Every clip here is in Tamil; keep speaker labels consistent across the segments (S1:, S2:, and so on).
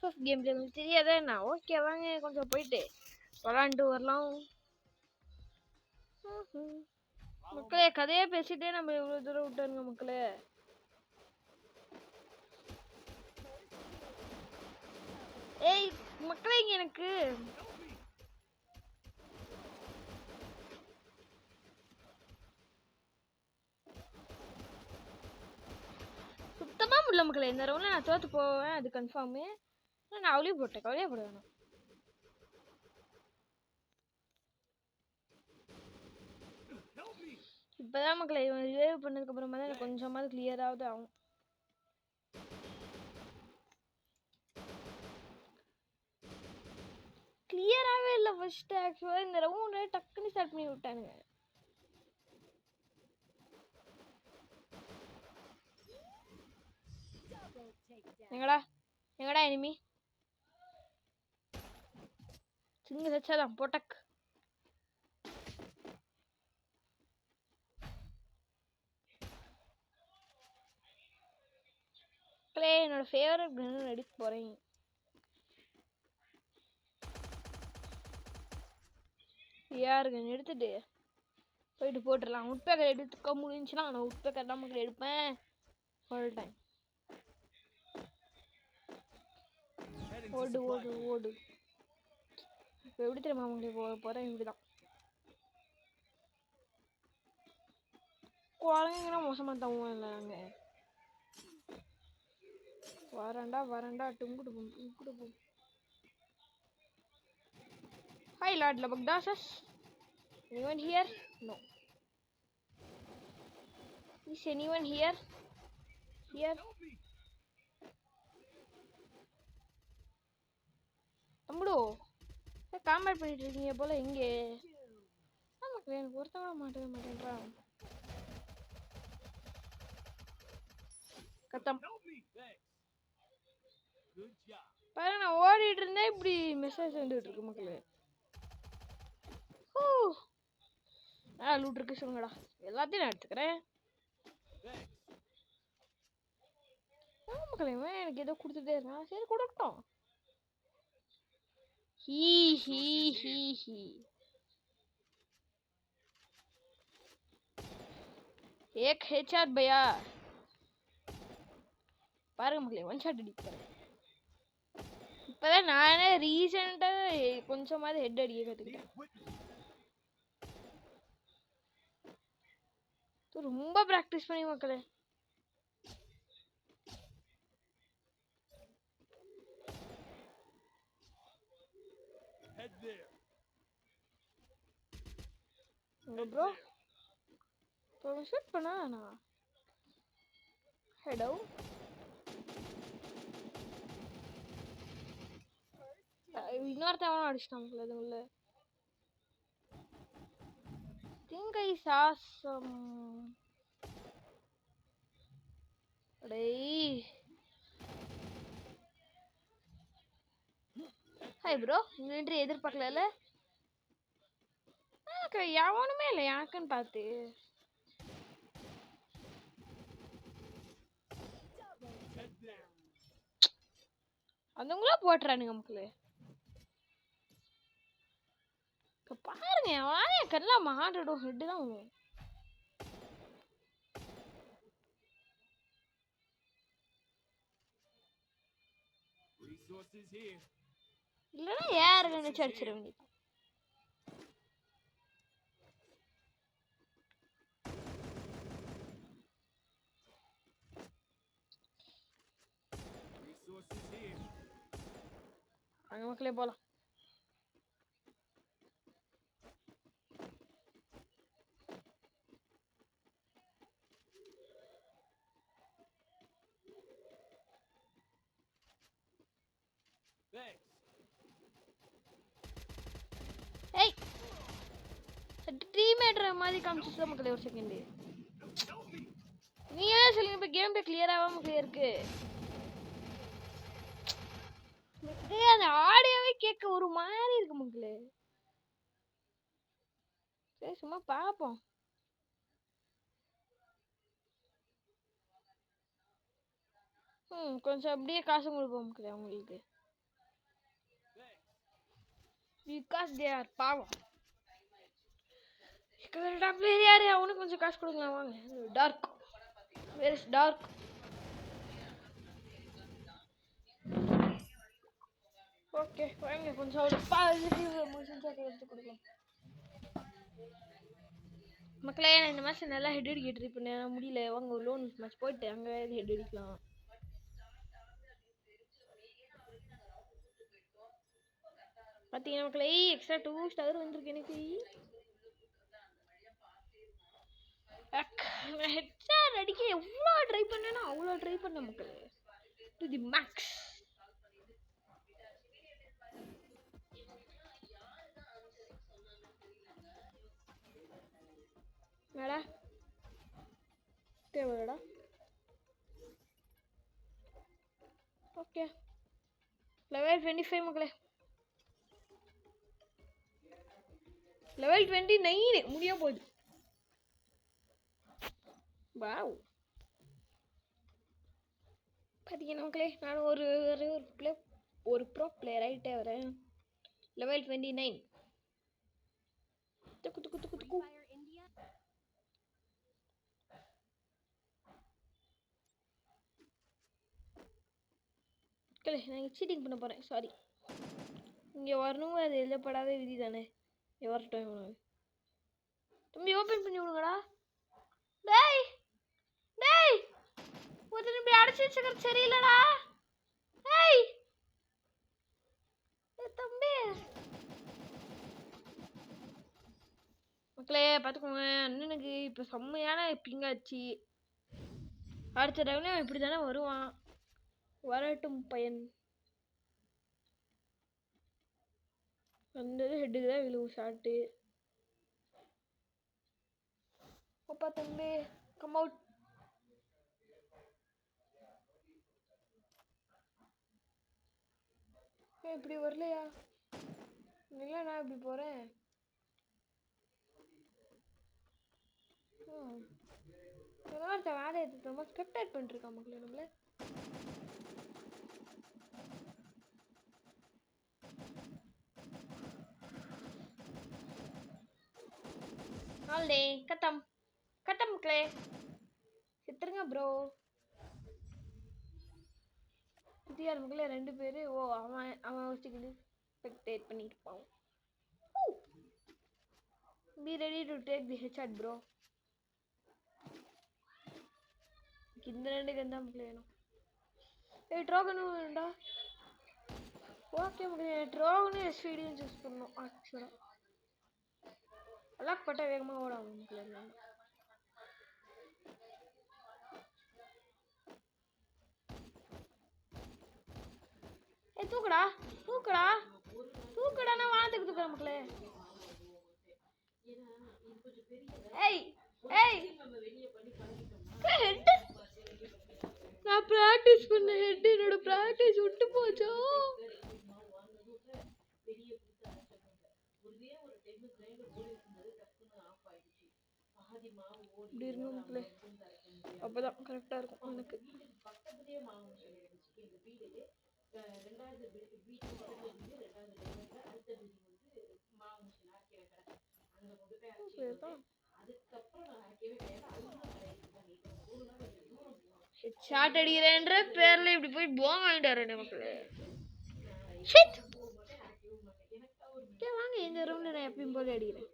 S1: ஃபர்ஸ்ட் கேம் பிளே உங்களுக்கு தெரியாதே என்ன? ஓகே வாங்க கொஞ்சம் போயிட்டு விளாண்டு வரலாம். மக்களே கதையே பேசிட்டே நம்ம இவ்வளவு தூரம் விட்டாருங்க மக்களே. ஏய் மக்களே இங்க எனக்கு சுத்தமா முடியல மக்களே. இந்த ரவுண்ட்ல நான் தோத்து போவேன் அது கன்ஃபார்மு. நான் அவளையும் போட்டேன், கவலையே போட வேணாம். இப்பதான் மக்களே இவன் ரிவைவ் பண்ணதுக்கு அப்புறமா தான் எனக்கு கொஞ்சமாவது கிளியராவது ஆகும். கிளியராகவே இல்லை ஃபர்ஸ்ட். ஆக்சுவலாக இந்த ரவுண்டை டக்குன்னு ஸ்டார்ட் பண்ணி விட்டானுங்க. எங்கடா எங்கடா எனிமி? சிங்கிள் வச்சாதான் போட்டக். என்னோட ஃபேவரட் கன் எடுக்க போறேன். யார் கன் எடுத்துட்டு போயிட்டு போட்டுடலாம். உட்பேக்கர் எடுத்துக்க முடிஞ்சுன்னா நான் உட்பேக்கர் தான் மக்கள் எடுப்பேன் ஃபுல் டைம். ஓடு ஓடு ஓடு. இப்போ எப்படி தெரியுமா உங்களுக்கு போகிறேன் இப்படிதான். குழந்தைங்கன்னா மோசமாக தவும் இல்லை நாங்கள். வரண்டா வரண்டா டுங்குடு டுங்குடு. Hi Lord Labagdasas. Anyone here? No. Is anyone here? Here? தம்புடோ காமெடி பண்ணிட்டு இருக்கீங்க போல இங்கே. ஆமாக்கா எனக்கு ஒருத்தவங்க மாட்டேன்றான். கத்தம் பாருங்க நான் ஓடிட்டு இருந்தேன் இப்படி மெசேஜ் வந்துட்டு இருக்கு மக்களே. லூட் இருக்கு சொல்லுங்கடா, எல்லாத்தையும் நான் எடுத்துக்கிறேன். மக்களே எனக்கு ஏதோ கொடுத்துட்டே இருக்கான். சரி கொடுக்கட்டும். He he he he. एक हेडशॉट भैया. பாருங்க மக்களே ஒன் ஷாட் அடிப்பாரு. இப்பதான் நானே ரீசெண்டா கொஞ்சமாவது ஹெட் அடிக்க கத்துக்கிட்டேன். ரொம்ப பிராக்டிஸ் பண்ணி மக்களே. ப்ரோ இப்போ ஷூட் பண்ணா நான் ஹெடோ இன்னொருத்தவனும் அடிச்சிட்டான் மக்களே. அது உள்ள think I saw some. டேய் ஹாய் ப்ரோ. இந்த எதிர்பார்க்கல. எவனுமே இல்லை எனக்குன்னு பார்த்து. அதுங்களா போட்டுறானுங்க மக்களே. பாருங்க அவனே கண்ணெல்லாம் மாட்டிடும். ஹெட்டு தான் வரும். இல்லைன்னா யாரு நினைச்சு அடிச்சிட வேண்டியது. அங்க மக்களே போலாம். ஏய் டீம்மேட்ற மாதிரி காமிச்சிட்டு மக்களே. ஒரு செகண்ட் நீ ஏன் சொல்லுங்க. இப்போ கேம் பிளே கிளியராக மக்களே இருக்கு. அந்த ஆடியோவே கேட்க ஒரு மாதிரி இருக்கு மக்களே. சரி சும்மா பார்ப்போம். கொஞ்சம் அப்படியே காசு கொடுப்போம் மக்களே உங்களுக்கு. because they are பாவம். டாப் பிளேயர் யாரு? அவனுக்கு கொஞ்சம் காசு கொடுக்கலாம் வாங்க. Dark, where is dark? Okay வாங்க, கொஞ்சம் அவரு பாசிட்டிவ் எமோஷன்ஸா எடுத்து கொடுக்கலாம். மக்களே நான் இந்த மேட்ச் நல்லா ஹெட் அடிக்க ட்ரை பண்ணேன், முடியல. வாங்க ஒரு லோன் மேட்ச் போயிட்டு அங்கே ஹெட் அடிக்கலாம். பார்த்தீங்கன்னா மக்களே எக்ஸ்ட்ரா 2 ஸ்டார் வந்திருக்கு எனக்கு. நான் ஹெட் ஸ்டார் அடிக்க எவ்வளோ ட்ரை பண்ணேன்னா அவ்வளோ ட்ரை பண்ணேன் மக்களே, டு தி மேக்ஸ். மேடா தேவைடா. ஓகே லெவல் 25 மக்களே, லெவல் 29 முடிய போகுது. வாவ் பார்த்தீங்கன்னா மக்களே நான் ஒரு ப்ரோ பிளேயர் ஆகிட்டே வரேன். லெவல் 29 துக்கு துக்கு துக்கு துக்கு. மக்களே நான் சீட்டிங் பண்ண போகிறேன், சாரி. இங்கே வரணும், அது எழுதப்படாத விதி தானே. வரட்டும் இவனுக்கு. தம்பி ஓப்பன் பண்ணி விடுங்கடா. டேய் டேய் ஒருத்தர் இப்படி அடைச்சி வச்சுக்கிறது சரியில்லடா. டேய் தம்பி. மக்களே பார்த்துக்கோங்க, அண்ணனுக்கு இப்போ செம்மையான பிங்காச்சு. அடுத்த டைம்ல இப்படி தானே வருவான். வரட்டும் பையன். வந்தது ஹெட்டுக்கு தான் விழுவும் ஷாட்டு. அப்பா தம்பி கம் அவுட். இப்படி வரலையா? இல்லை நான் இப்படி போகிறேன். வேலை எடுத்து ரொம்ப ஸ்பெக்டேட் பண்ணிருக்கான் மக்களே நம்மள. ஆல்டே கட்டம் கட்டம் மக்களே, சித்துருங்க ப்ரோ. சித்தியார் மக்களே 2 பேர். ஓ அவன் வச்சுக்கிட்டு ஸ்பெக்டேட் பண்ணிட்டு இருப்பான். Be ready to take the headshot bro. இந்த 2 கன் தான் மக்களே வேணும். ஏய் ட்ராகன் வேணும்டா. ஓகே மக்களே ட்ராகன் எஸ்விடியும் சூஸ் பண்ணணும். ஆக்சுவலா அலாக் பட்டா வேகமாக ஓடாது மக்களே. ஏய் தூக்குடா தூக்குடா தூக்குடா, நான் வானத்துக்கு தூக்குறேன் மக்களே. ஏய் ஏய் ஹெட், நான் பிராக்டிஸ் பண்ண ஹெட் என்னோட பிராக்டிஸ் விட்டு போச்சோ. இப்படி இருக்கணும் மக்களே, அப்பதான் கரெக்டா இருக்கும் எனக்கு. ஷாட் அடிக்கிறேன்ற பேர்ல இப்படி போய் போம் வாங்கிட்டு வரேன் மக்களே. வாங்க இந்த ரூம்ல நான் எப்பயும் போல அடிக்கிறேன்.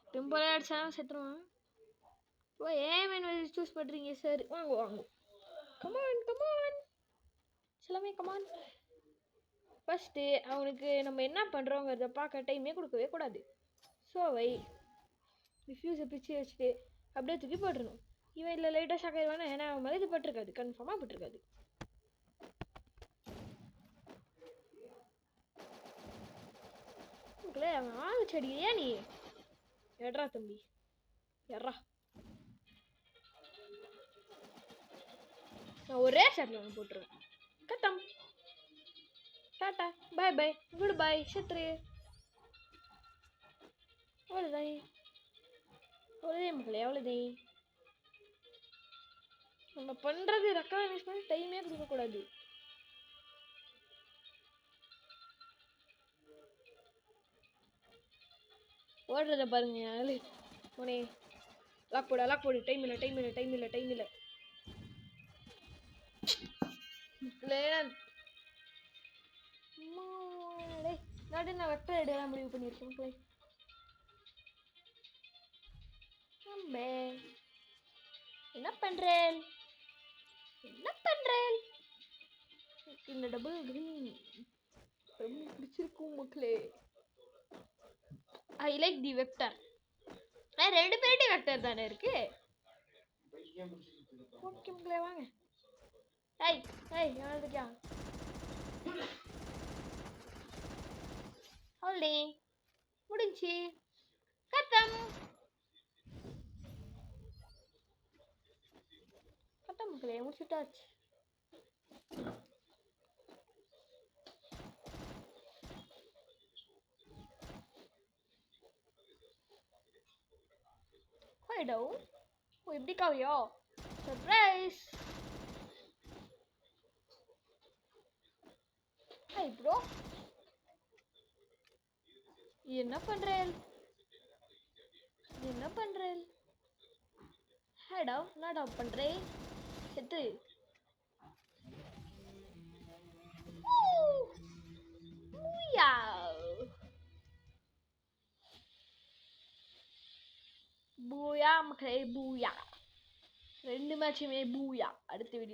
S1: எப்பயும் போல அடிச்சாலும் செத்துருவான். ஓ ஏன் சூஸ் பண்றீங்க சார்? வாங்க வாங்க, கமான் கமான் எல்லாமே கமான். ஃபர்ஸ்ட்டு அவனுக்கு நம்ம என்ன பண்ணுறோங்கிறத பார்க்க டைமே கொடுக்கவே கூடாது. ஸோ அவை டிஃப்யூஸை பிச்சு வச்சுட்டு அப்படியே தூக்கி போட்டுருணும். இவன் இல்லை லைட்டாக ஷாக் ஆயிடுவானா, ஏன்னா அவன் மேலே இது பட்டிருக்காது, கன்ஃபார்மாக பட்டிருக்காது. மக்களே அவன் ஆள் செடியா நீ எட்ரா தம்பி எட்ரா. நான் ஒரே ஷாட்டில் அவன் போட்டுருவேன். கட்டம் டாட்டா பாய் பாய் குட் பாய் சத்ரு. அவ்வளோதான் அவ்வளோதான் மக்களே, அவ்வளோதான். நம்ம பண்ணுறது ரெக்கார்ட் பண்ணி டைமே கொடுக்கக்கூடாது. ஓடுறத பாருங்க ஆளு உனே லாக் போடு டைம் இல்லை நான் வெக்டர் ஐடியா முடிவு பண்ணியிருக்கேன் போய் என்ன பண்றேன் இந்த டபுள் கிரீன் ரொம்ப பிடிச்சிருக்கும் மக்களே. I like the vector. ரெண்டு பேர்ட்டி வெக்டர் தானே இருக்கு. ஓகே மக்களே வாங்க. யார் இருக்கியா ஹோல்டி முடிஞ்சு கத்தம் மக்களே முடிச்சுட்டாச்சு. எப்படி காவியோ சர்ப்ரைஸ். ஹாய் ப்ரோ என்ன பண்றேன் ஹேடா என்னடா பண்றேன் செத்து பூயா மக்களே பூயா. 2 மேட்சுமே பூயா. அடுத்த வீடியோ